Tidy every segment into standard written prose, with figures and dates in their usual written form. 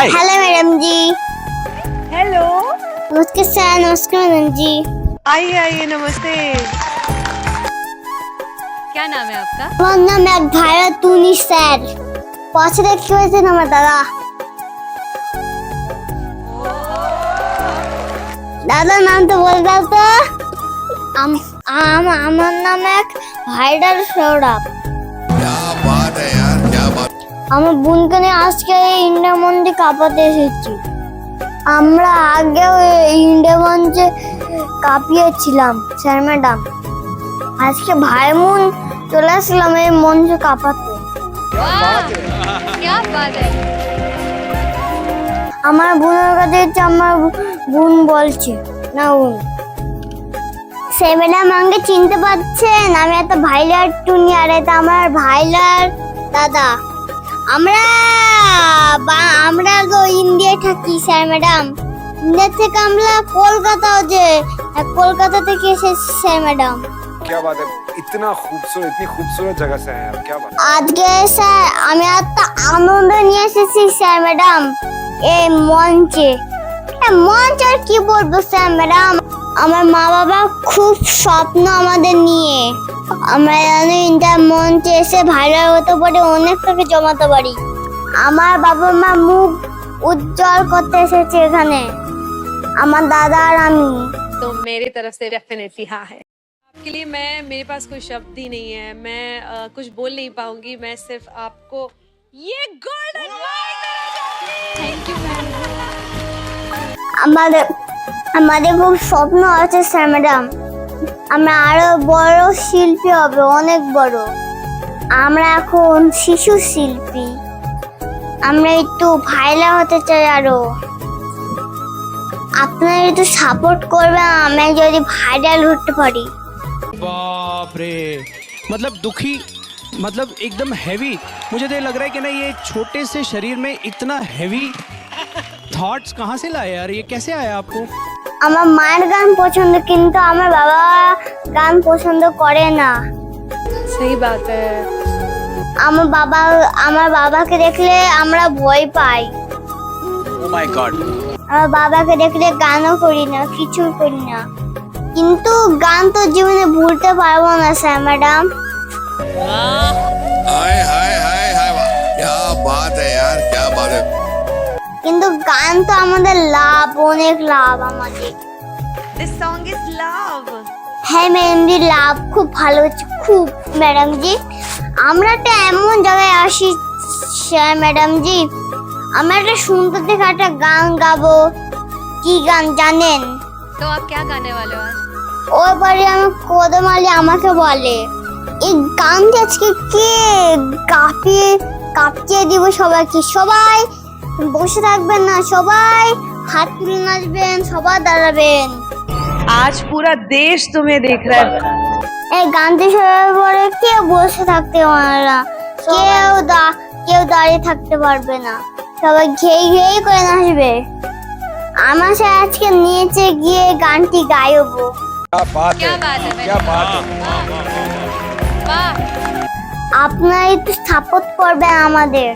Hi hello madam जी। Hello. नमस्कार sir. नमस्कार madam जी। आइए आइए, नमस्ते। क्या नाम है आपका? আমার নাম এক ভাইরা তুনি স্যার। পাশে দেখতে পেয়েছেন আমার দাদা। দাদার নাম তো বলে দাও তো। আমার নাম এক ভাইরাল সৌরভ। क्या बात है यार, क्या बात। আমার বোনকে নিয়ে আজকে এই ইন্ডিয়া মঞ্চে কাঁপাতে এসেছি। আমরা আগেও এই ইন্ডিয়া মঞ্চে কাঁপিয়েছিলাম স্যার ম্যাডাম। আজকে ভাই বোন চলে আসলাম এই মঞ্চ কাঁপাতে। क्या बात है। আমার বোনের কাছে হচ্ছে আমার বোন বলছে না বোন। স্যার ম্যাডাম আমাকে চিনতে পারছেন? আমি এত ভাইলার টুনি আর এটা আমার ভাইলার দাদা। আমরা তো ইন্ডিয়ায় থাকি স্যার ম্যাডাম। ইন্ডিয়া থেকে আমরা কলকাতা থেকে এসেছি স্যার ম্যাডাম। क्या बात है, इतना खूबसूरत, इतनी खूबसूरत जगह से आए आप, क्या बात। আজকে স্যার আমি এত আনন্দ নিয়ে এসেছি স্যার ম্যাডাম এই মঞ্চে। মঞ্চ আর কি বলবো স্যার ম্যাডাম। আমার মা বাবা খুব স্বপ্ন আমাদের নিয়ে। আমরা যেন ইন্ডিয়ার মঞ্চে এসে ভাইরাল হতে পারি, অনেক টাকা জমাতে পারি। আমার বাবা মা মুখ উজ্জ্বল করতে এসেছে এখানে, আমার দাদা আর আমি। तो मेरी तरफ से डेफिनेटली हाँ है। आपके लिए मेरे पास कोई शब्द ही नहीं है। मैं कुछ बोल नहीं पाऊंगी। मैं सिर्फ आपको ये गोल्डन थैंक यू मैम। আমাদের খুব স্বপ্ন আছে স্যার ম্যাডাম। আমরা আরো বড় শিল্পী হবে, অনেক বড়। আমরা এখন শিশু শিল্পী। আমরা একটু ভাইরাল হতে চাই আরো। আপনারা একটু সাপোর্ট করবেন, আমি যদি ভাইরাল হতে পারি। बाप रे, मतलब दुखी, मतलब एकदम हैवी। मुझे तो ये लग रहा है कि ना ये छोटे से शरीर में इतना हैवी थॉट्स कहाँ से लाए यार, ये कैसे आया आपको? আমার মায়ের গান পছন্দ, কিন্তু আমার বাবা গান পছন্দ করে না। सही बात है। আমার বাবাকে দেখলে আমরা ভয় পাই। Oh my God. আমার বাবাকে দেখলে গানও করি না, কিছু করি না। কিন্তু গান তো জীবনে ভুলতে পারবো না স্যার ম্যাডাম। हाय हाय हाय हाय, वाह, क्या बात है यार, क्या बात है। কিন্তু গান তো আমাদের লাভ, অনেক লাভ আমাদের। This song is love। হ্যাঁ ম্যাডাম জি, লাভ খুব ভালো হচ্ছে, খুব ম্যাডাম জি। আমরা একটা এমন জায়গায় আসি স্যার ম্যাডাম জি, আমরা একটা সুন্দর দেখে একটা গান গাবো। কি গান জানেন? तो आप क्या गाने वाले हो आज? ওই বাড়ি আমি কদম আলী আমাকে বলে এই গানটা আজকে কে কাঁপিয়ে দিব সবাইকে। সবাই বসে থাকবেন না, সবাই হাত তুলে নাচবেন, সবাই দাঁড়াবেন। आज पूरा देश तुम्हें देख रहा है। এই গানটি শোনার পরে কেউ বসে থাকতে পারবে না, কেউ দাঁড়িয়ে থাকতে পারবে না। সবাই ঘেই করে নাচবে। আমার সাথে আজকে নিচে গিয়ে গানটি গাইবো। क्या बात क्या है, बात है। क्या बात है। वाह। আপনারা একটু সাপোর্ট করবেন আমাদের।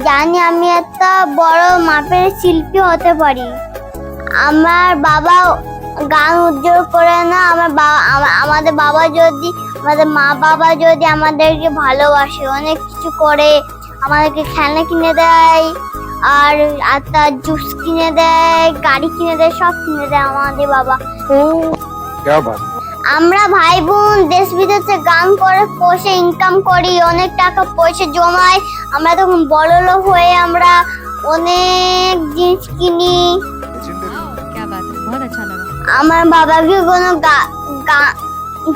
জানি আমি একটা বড় মাপের শিল্পী হতে পারি। আমার বাবা গান উজ্জ্বল করে না। আমাদের মা বাবা যদি আমাদেরকে ভালোবাসে, অনেক কিছু করে, আমাদেরকে খেলনা কিনে দেয়, আর তার জুস কিনে দেয়, গাড়ি কিনে দেয়, সব কিনে দেয় আমাদের বাবা। क्या बात। আমরা ভাই বোন দেশ বিদেশে গান করে পয়সা ইনকাম করি, অনেক টাকা পয়সা জমাই। আমরা তখন বড় লোক হয়ে আমরা অনেক জিনিস কিনি। क्या बात है, बहुत अच्छा लगा। আমার বাবাকে কোনো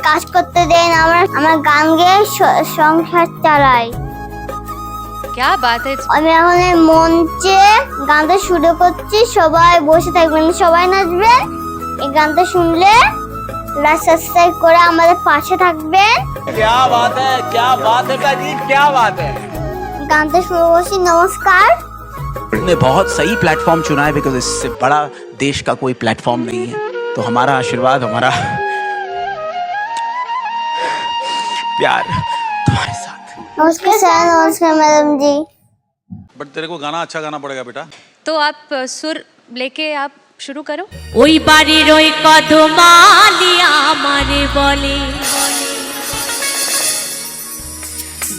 কাজ করতে দেয় না। আমার গান গেয়ে সংসার চালাই। क्या बात है। আমি এখন এই মঞ্চে গানটা শুরু করছি। সবাই বসে থাকবেন, সবাই নাচবেন। এই গানটা শুনলে সাবস্ক্রাইব করে আমাদের পাশে থাকবেন। क्या बात है काजी, क्या बात है। গানটা শুরু করছি। নমস্কার। ने बहुत सही प्लेटफॉर्म चुना है, बिकॉज इससे बड़ा देश का कोई प्लेटफॉर्म नहीं है। तो हमारा आशीर्वाद, हमारा प्यार तुम्हारे साथ। नमस्कार सर। नमस्कार मैडम जी। बट तेरे को गाना अच्छा गाना पड़ेगा बेटा। तो आप सुर लेके आप शुरू करो। ওই বাড়ির ওই কদমালি আমারে বলে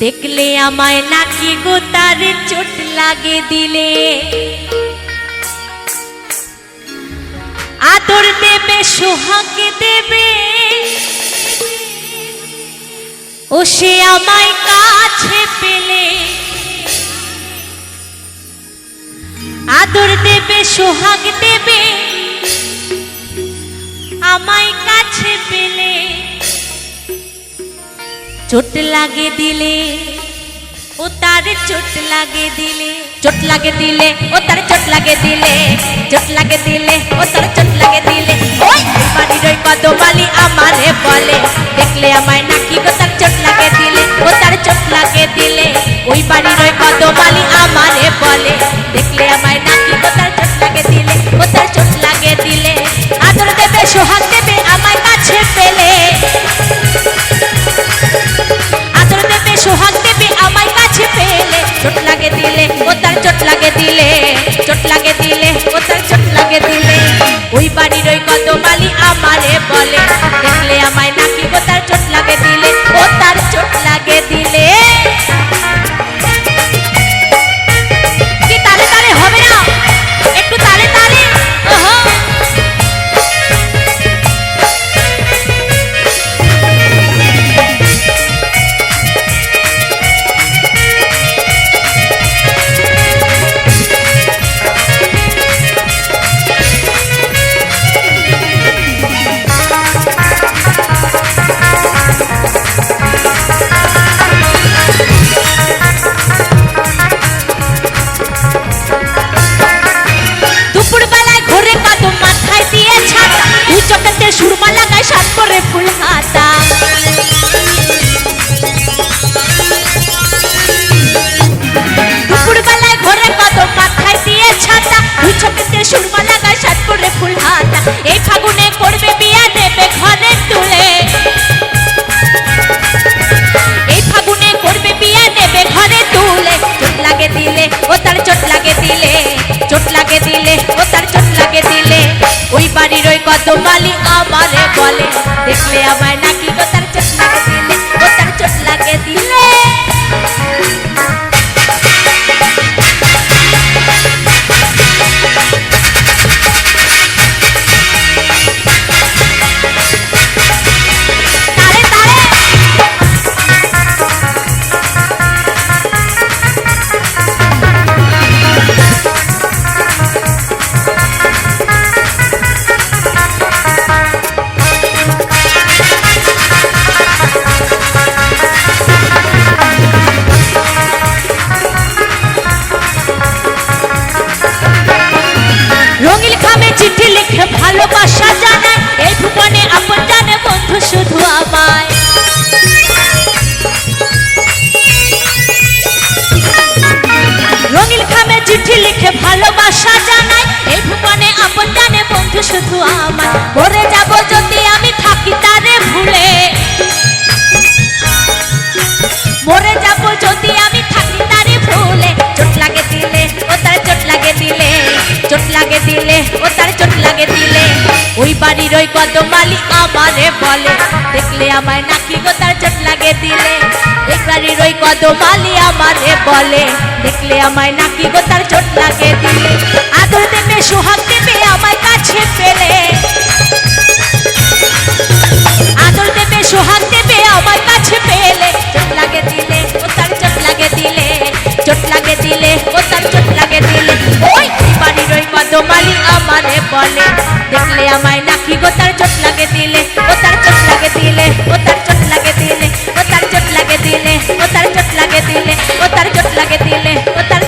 দেখলে আমায় নাকি গো তার চোট লাগে দিলে আদর দেবে সোহাগ দেবে ও সে আমায় কাছে পেলে আদর দেবে সোহাগ দেবে আমায় কাছে পেলে চোট লাগে দিলে ও তার চোট লাগে দিলে চোট লাগে দিলে ও তার চোট লাগে দিলে চোট লাগে দিলে ও তার চোট লাগে দিলে ওই বাড়ির ওই কদমালি আমারে বলে দেখলে আমায় নাকি গো তার চোট লাগে দিলে ও তার চোট লাগে দিলে ওই বাড়ির ওই কদমালি আমারে বলে দেখলে আমায় নাকি গো তার চোট লাগে দিলে ও তার চোট লাগে দিলে আদর দেবে সোহাগ দেবে আমায় কাছে পেলে আদর দেবে সোহাগ দেবে আমায় কাছে পেলে চোট লাগে দিলে ও তার চোট লাগে দিলে চোট লাগে দিলে ও তার চোট লাগে দিলে ওই বাড়ির ওই কদমালি আমারে বলে দেখলে আমায় নাকি গো তার চোট লাগে দিলে ও তার চোট লাগে দিলে কি তালে তালে হবে না একটু তালে তালে ওহো দুপুরবেলায় ঘরে কদম মাথায় দিয়ে ছাতা দুই চোখেতে সুরমা লাগায় সাত করে ফুল হাতা দুপুরবেলায় ঘরে কদম মাথায় দিয়ে ছাতা দুই চোখেতে সুরমা লাগায় সাত করে ফুল হাতা এই ফাগুনে করবে বিয়া নেবে ঘরে তুলে এই ফাগুনে করবে বিয়া নেবে ঘরে তুলে চোট লাগে দিলে ও তার চোট লাগে দিলে চোট লাগে দিলে ও তার চোট লাগে দিলে ওই বাড়ির ওই কদমালি আমারে বলে দেখলে আমায় নাকি গো তার চোট লাগে দিলে ও তার চোট লাগে দিলে তালে তালে রঙিল খামে চিঠি লিখে ভালোবাসা জানায় এই ভুবনে আপন জানে বন্ধু শুধু আমায় রঙিল খামে চিঠি লিখে ভালোবাসা জানায় এই ভুবনে আপন জানে বন্ধু শুধু আমায় মরে যাব যদি আমি থাকি তারে ভুলে মরে যাব যদি আমি থাকি তারে ভুলে চোট লাগে দিলে ও তার চোট লাগে দিলে চোট লাগে দিলে ও তার চোট লাগে দিলে ওই বাড়ির ওই কদমালি আমারে বলে দেখলে আমায় নাকি গো তার চোট লাগে দিলে এই বাড়ির ওই কদমালি আমারে বলে দেখলে আমায় নাকি গো তার চোট লাগে দিলে আদর দেবে সোহাগ দেবে আমায় কাছে পেলে আদর দেবে সোহাগ দেবে আমার কাছে পেলে চোট লাগে দিলে ও তার চোট লাগে দিলে চোট লাগে দিলে ও তার চোট লাগে দিলে ওই বাড়ির ওই কদমালি আমারে বলে দেখলে আমায় নাকি গো তার চোট লাগে দিলে ও তার চোট লাগে দিলে ও তার চোট লাগে দিলে ও তার চোট লাগে দিলে ও তার চোট লাগে দিলে ও তার চোট লাগে দিলে ও তার